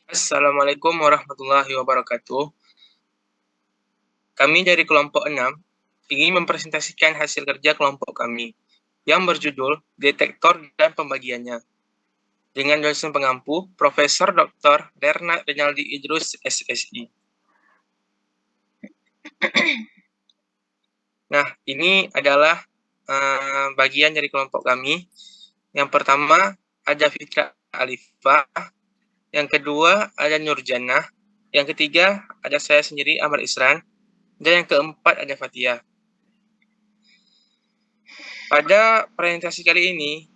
Assalamualaikum warahmatullahi wabarakatuh. Kami dari kelompok 6 ingin mempresentasikan hasil kerja kelompok kami yang berjudul Detektor dan Pembagiannya dengan dosen pengampu Profesor Dr. Lerna Renaldi Idrus SSI. Nah, ini adalah bagian dari kelompok kami. Yang pertama ada Fitra Alifah, yang kedua ada Nurjannah, yang ketiga ada saya sendiri Amar Isran, dan yang keempat ada Fatia. Pada presentasi kali ini,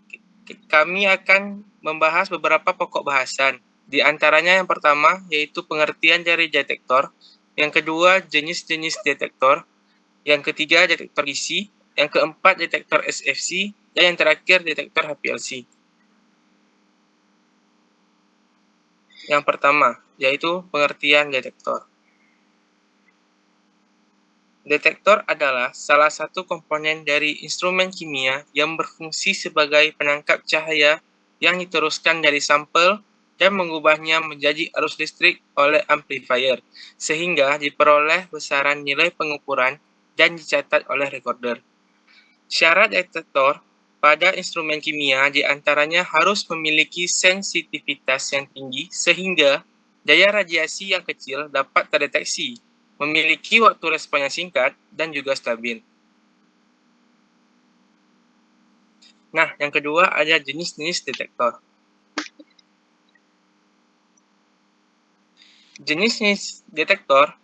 kami akan membahas beberapa pokok bahasan. Di antaranya yang pertama yaitu pengertian dari detektor, yang kedua jenis-jenis detektor, yang ketiga detektor isi, yang keempat detektor SFC, dan yang terakhir detektor HPLC. Yang pertama yaitu pengertian detektor. Detektor adalah salah satu komponen dari instrumen kimia yang berfungsi sebagai penangkap cahaya yang diteruskan dari sampel dan mengubahnya menjadi arus listrik oleh amplifier, sehingga diperoleh besaran nilai pengukuran dan dicatat oleh recorder. Syarat detektor pada instrumen kimia diantaranya harus memiliki sensitivitas yang tinggi sehingga daya radiasi yang kecil dapat terdeteksi, memiliki waktu respon yang singkat, dan juga stabil. Nah, yang kedua ada jenis-jenis detektor. Jenis-jenis detektor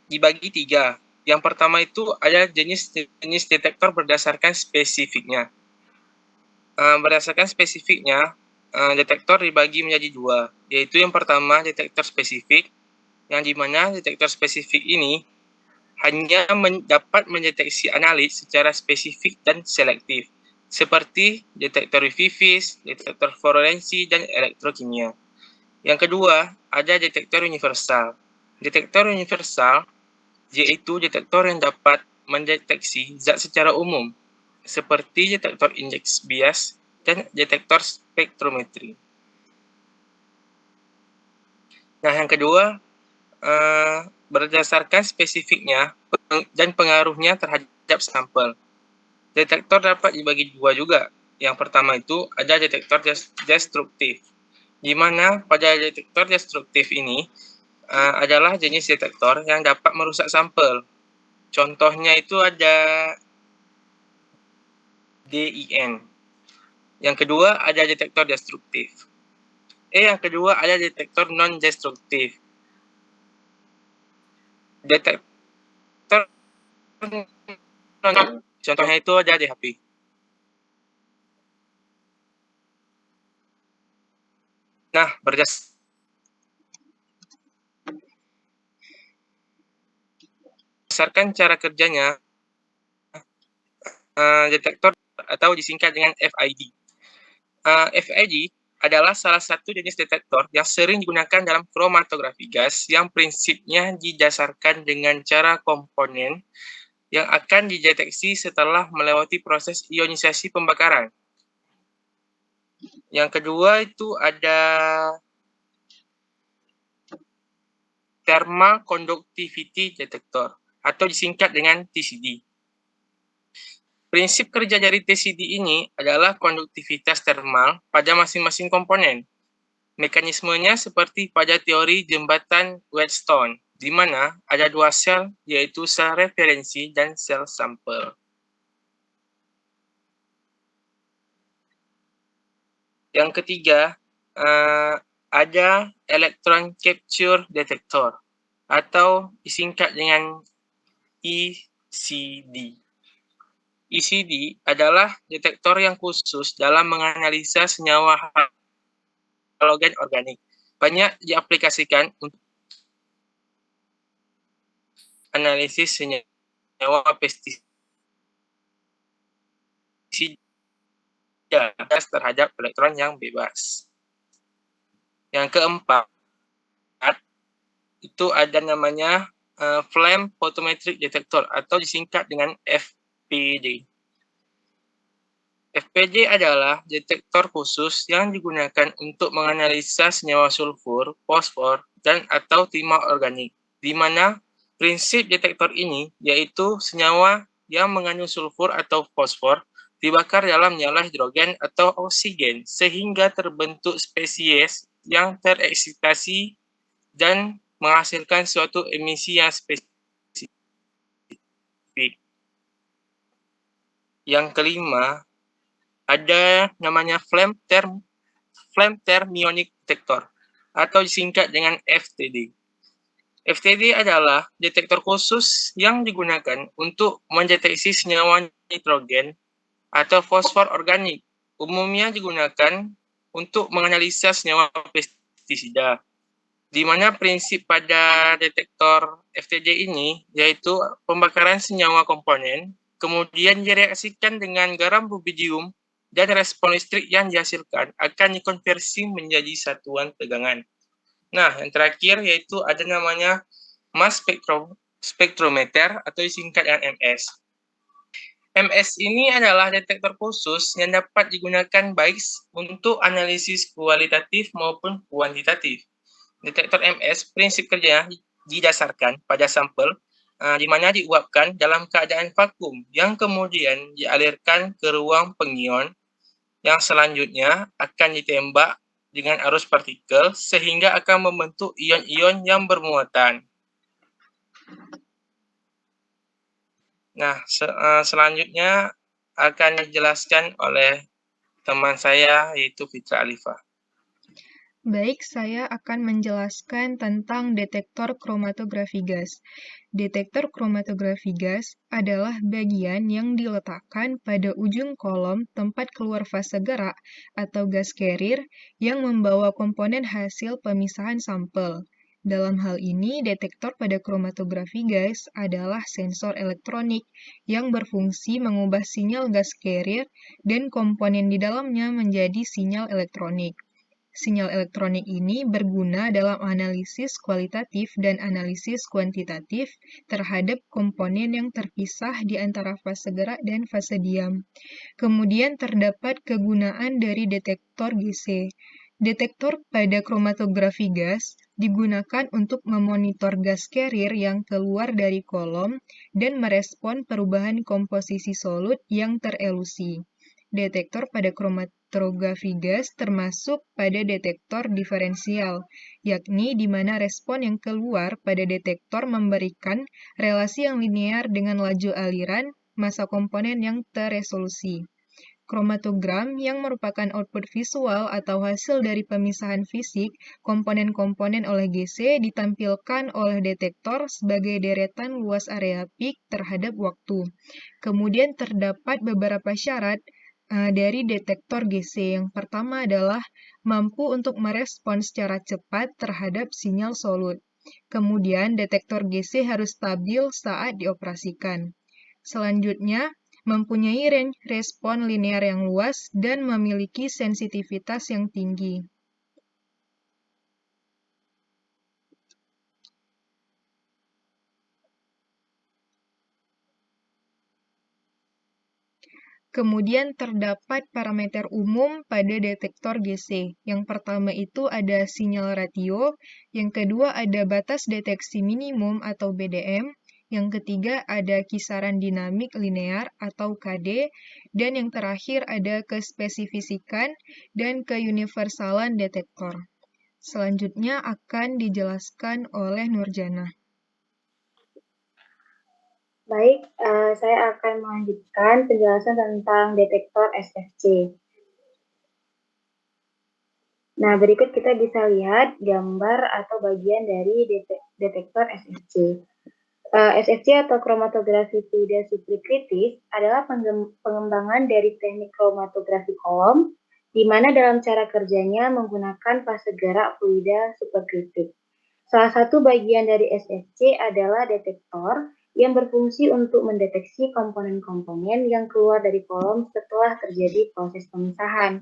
dibagi tiga. Yang pertama itu ada jenis-jenis detektor berdasarkan spesifiknya. Berdasarkan spesifiknya, detektor dibagi menjadi dua, yaitu yang pertama detektor spesifik, yang dimana detektor spesifik ini hanya dapat mendeteksi analit secara spesifik dan selektif, seperti detektor UV vis, detektor fluoresensi, dan elektrokimia. Yang kedua, ada detektor universal. Detektor universal yaitu detektor yang dapat mendeteksi zat secara umum, seperti detektor index bias dan detektor spektrometri. Nah, yang kedua, berdasarkan spesifiknya dan pengaruhnya terhadap sampel. Detektor dapat dibagi dua juga. Yang pertama itu ada detektor destruktif, di mana pada detektor destruktif ini adalah jenis detektor yang dapat merusak sampel. Contohnya itu ada DIN. Yang kedua ada detektor destruktif. Yang kedua ada detektor non-destruktif. Detektor contohnya itu ada di HP. Nah, berdasarkan cara kerjanya, detektor atau disingkat dengan FID. FID adalah salah satu jenis detektor yang sering digunakan dalam kromatografi gas yang prinsipnya didasarkan dengan cara komponen yang akan dideteksi setelah melewati proses ionisasi pembakaran. Yang kedua itu ada thermal conductivity detector atau disingkat dengan TCD. Prinsip kerja dari TCD ini adalah konduktivitas thermal pada masing-masing komponen. Mekanismenya seperti pada teori jembatan Wheatstone, di mana ada dua sel, yaitu sel referensi dan sel sampel. Yang ketiga, ada electron capture detector atau disingkat dengan ECD. ECD adalah detektor yang khusus dalam menganalisa senyawa halogen organik. Banyak diaplikasikan untuk analisis senyawa pestisida terhadap elektron yang bebas. Yang keempat, itu ada namanya flame photometric detector atau disingkat dengan FPD. FPJ adalah detektor khusus yang digunakan untuk menganalisa senyawa sulfur, fosfor, dan atau timah organik, di mana prinsip detektor ini yaitu senyawa yang mengandung sulfur atau fosfor dibakar dalam nyala hidrogen atau oksigen sehingga terbentuk spesies yang tereksitasi dan menghasilkan suatu emisi yang spesifik. Yang kelima, ada namanya flame thermionic detector atau disingkat dengan FTD. FTD adalah detektor khusus yang digunakan untuk mendeteksi senyawa nitrogen atau fosfor organik. Umumnya digunakan untuk menganalisa senyawa pestisida, di mana prinsip pada detektor FTD ini yaitu pembakaran senyawa komponen, kemudian direaksikan dengan garam rubidium, dan respon listrik yang dihasilkan akan dikonversi menjadi satuan tegangan. Nah, yang terakhir yaitu ada namanya mass spektrometer atau disingkat dengan MS. MS ini adalah detektor khusus yang dapat digunakan baik untuk analisis kualitatif maupun kuantitatif. Detektor MS prinsip kerjanya didasarkan pada sampel di mana diuapkan dalam keadaan vakum yang kemudian dialirkan ke ruang pengion yang selanjutnya akan ditembak dengan arus partikel sehingga akan membentuk ion-ion yang bermuatan. Nah, selanjutnya akan dijelaskan oleh teman saya yaitu Fitra Alifah. Baik, saya akan menjelaskan tentang detektor kromatografi gas. Detektor kromatografi gas adalah bagian yang diletakkan pada ujung kolom tempat keluar fase gerak atau gas carrier yang membawa komponen hasil pemisahan sampel. Dalam hal ini, detektor pada kromatografi gas adalah sensor elektronik yang berfungsi mengubah sinyal gas carrier dan komponen di dalamnya menjadi sinyal elektronik. Sinyal elektronik ini berguna dalam analisis kualitatif dan analisis kuantitatif terhadap komponen yang terpisah di antara fase gerak dan fase diam. Kemudian terdapat kegunaan dari detektor GC. Detektor pada kromatografi gas digunakan untuk memonitor gas carrier yang keluar dari kolom dan merespon perubahan komposisi solut yang terelusi. Detektor pada kromatografi gas termasuk pada detektor diferensial, yakni di mana respon yang keluar pada detektor memberikan relasi yang linear dengan laju aliran massa komponen yang teresolusi. Kromatogram yang merupakan output visual atau hasil dari pemisahan fisik komponen-komponen oleh GC ditampilkan oleh detektor sebagai deretan luas area peak terhadap waktu. Kemudian terdapat beberapa syarat dari detektor GC. Yang pertama adalah mampu untuk merespon secara cepat terhadap sinyal solut. Kemudian detektor GC harus stabil saat dioperasikan. Selanjutnya, mempunyai range respon linear yang luas dan memiliki sensitivitas yang tinggi. Kemudian terdapat parameter umum pada detektor GC. Yang pertama itu ada sinyal ratio, yang kedua ada batas deteksi minimum atau BDM, yang ketiga ada kisaran dinamik linear atau KD, dan yang terakhir ada kespesifisikan dan keuniversalan detektor. Selanjutnya akan dijelaskan oleh Nurjana. Baik, saya akan melanjutkan penjelasan tentang detektor SFC. Nah, berikut kita bisa lihat gambar atau bagian dari detektor SFC. SFC atau kromatografi fluida superkritis adalah pengembangan dari teknik kromatografi kolom, di mana dalam cara kerjanya menggunakan fase gerak fluida superkritik. Salah satu bagian dari SFC adalah detektor yang berfungsi untuk mendeteksi komponen-komponen yang keluar dari kolom setelah terjadi proses pemisahan.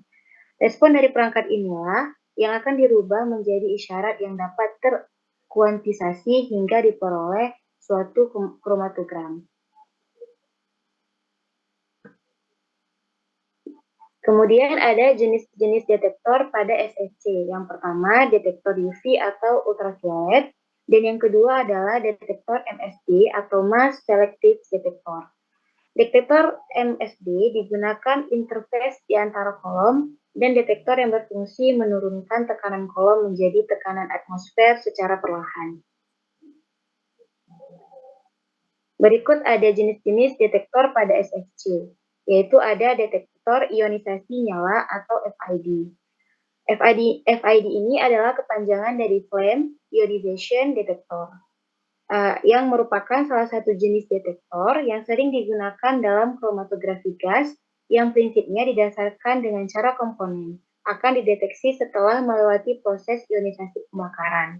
Respon dari perangkat inilah yang akan dirubah menjadi isyarat yang dapat terkuantisasi hingga diperoleh suatu kromatogram. Kemudian ada jenis-jenis detektor pada SFC. Yang pertama, detektor UV atau ultraviolet, dan yang kedua adalah detektor MSD atau Mass Selective Detector. Detektor MSD digunakan interface di antara kolom dan detektor yang berfungsi menurunkan tekanan kolom menjadi tekanan atmosfer secara perlahan. Berikut ada jenis-jenis detektor pada SFC, yaitu ada detektor ionisasi nyala atau FID. FID ini adalah kepanjangan dari Flame Ionization Detector, yang merupakan salah satu jenis detektor yang sering digunakan dalam kromatografi gas yang prinsipnya didasarkan dengan cara komponen, akan dideteksi setelah melewati proses ionisasi pembakaran.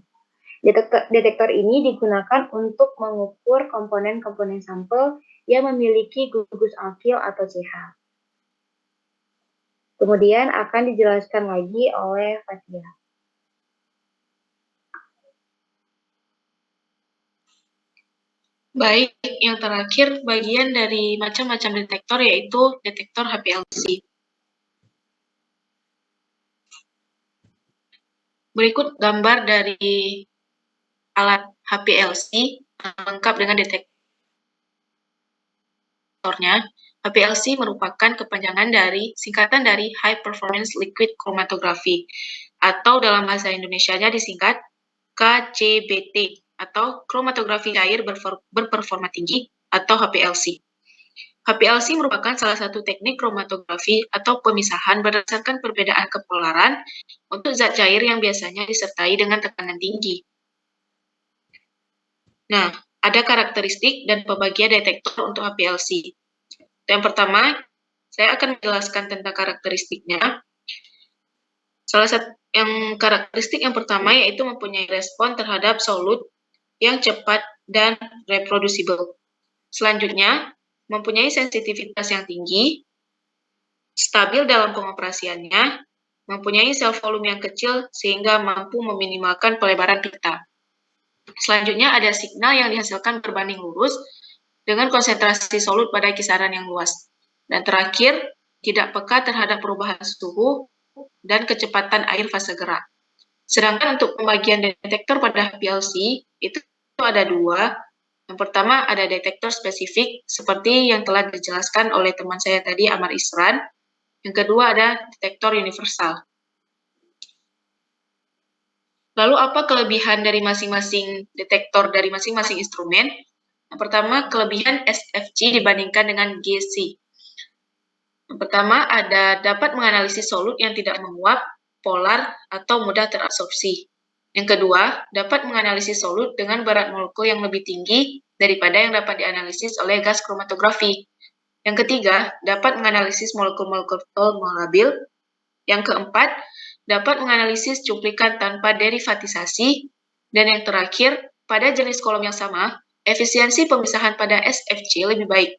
Detektor ini digunakan untuk mengukur komponen-komponen sampel yang memiliki gugus alkil atau CH. Kemudian akan dijelaskan lagi oleh Fatia. Baik, yang terakhir bagian dari macam-macam detektor yaitu detektor HPLC. Berikut gambar dari alat HPLC lengkap dengan detektornya. HPLC merupakan kepanjangan dari singkatan dari High Performance Liquid Chromatography atau dalam bahasa Indonesianya disingkat KCBT atau kromatografi cair berperforma tinggi atau HPLC. HPLC merupakan salah satu teknik kromatografi atau pemisahan berdasarkan perbedaan kepolaran untuk zat cair yang biasanya disertai dengan tekanan tinggi. Nah, ada karakteristik dan pembagian detektor untuk HPLC. Yang pertama, saya akan menjelaskan tentang karakteristiknya. Karakteristik yang pertama yaitu mempunyai respon terhadap solut yang cepat dan reproducible. Selanjutnya, mempunyai sensitivitas yang tinggi, stabil dalam pengoperasiannya, mempunyai sel volume yang kecil sehingga mampu meminimalkan pelebaran pita. Selanjutnya ada signal yang dihasilkan berbanding lurus dengan konsentrasi solut pada kisaran yang luas. Dan terakhir, tidak peka terhadap perubahan suhu dan kecepatan air fase gerak. Sedangkan untuk pembagian detektor pada HPLC, itu ada dua. Yang pertama ada detektor spesifik, seperti yang telah dijelaskan oleh teman saya tadi, Amar Isran. Yang kedua ada detektor universal. Lalu apa kelebihan dari masing-masing detektor dari masing-masing instrumen? Yang pertama, kelebihan SFC dibandingkan dengan GC. Yang pertama, ada dapat menganalisis solut yang tidak menguap, polar, atau mudah terabsorpsi. Yang kedua, dapat menganalisis solut dengan berat molekul yang lebih tinggi daripada yang dapat dianalisis oleh gas kromatografi. Yang ketiga, dapat menganalisis molekul-molekul labil. Yang keempat, dapat menganalisis cuplikan tanpa derivatisasi. Dan yang terakhir, pada jenis kolom yang sama, efisiensi pemisahan pada SFC lebih baik.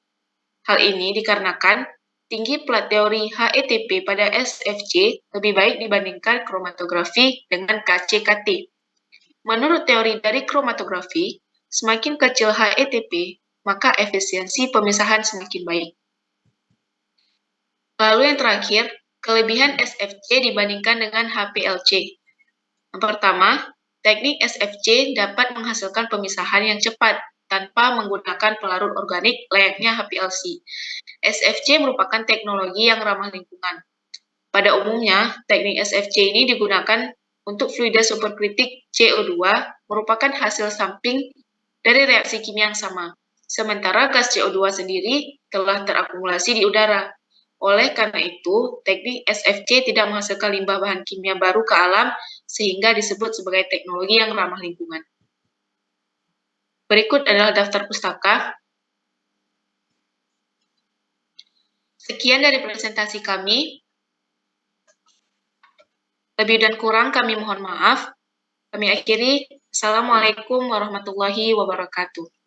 Hal ini dikarenakan tinggi plat teori HETP pada SFC lebih baik dibandingkan kromatografi dengan KCKT. Menurut teori dari kromatografi, semakin kecil HETP, maka efisiensi pemisahan semakin baik. Lalu yang terakhir, kelebihan SFC dibandingkan dengan HPLC. Yang pertama, teknik SFC dapat menghasilkan pemisahan yang cepat tanpa menggunakan pelarut organik layaknya HPLC. SFC merupakan teknologi yang ramah lingkungan. Pada umumnya, teknik SFC ini digunakan untuk fluida superkritik CO2 merupakan hasil samping dari reaksi kimia yang sama. Sementara gas CO2 sendiri telah terakumulasi di udara. Oleh karena itu, teknik SFC tidak menghasilkan limbah bahan kimia baru ke alam sehingga disebut sebagai teknologi yang ramah lingkungan. Berikut adalah daftar pustaka. Sekian dari presentasi kami. Lebih dan kurang kami mohon maaf. Kami akhiri. Assalamualaikum warahmatullahi wabarakatuh.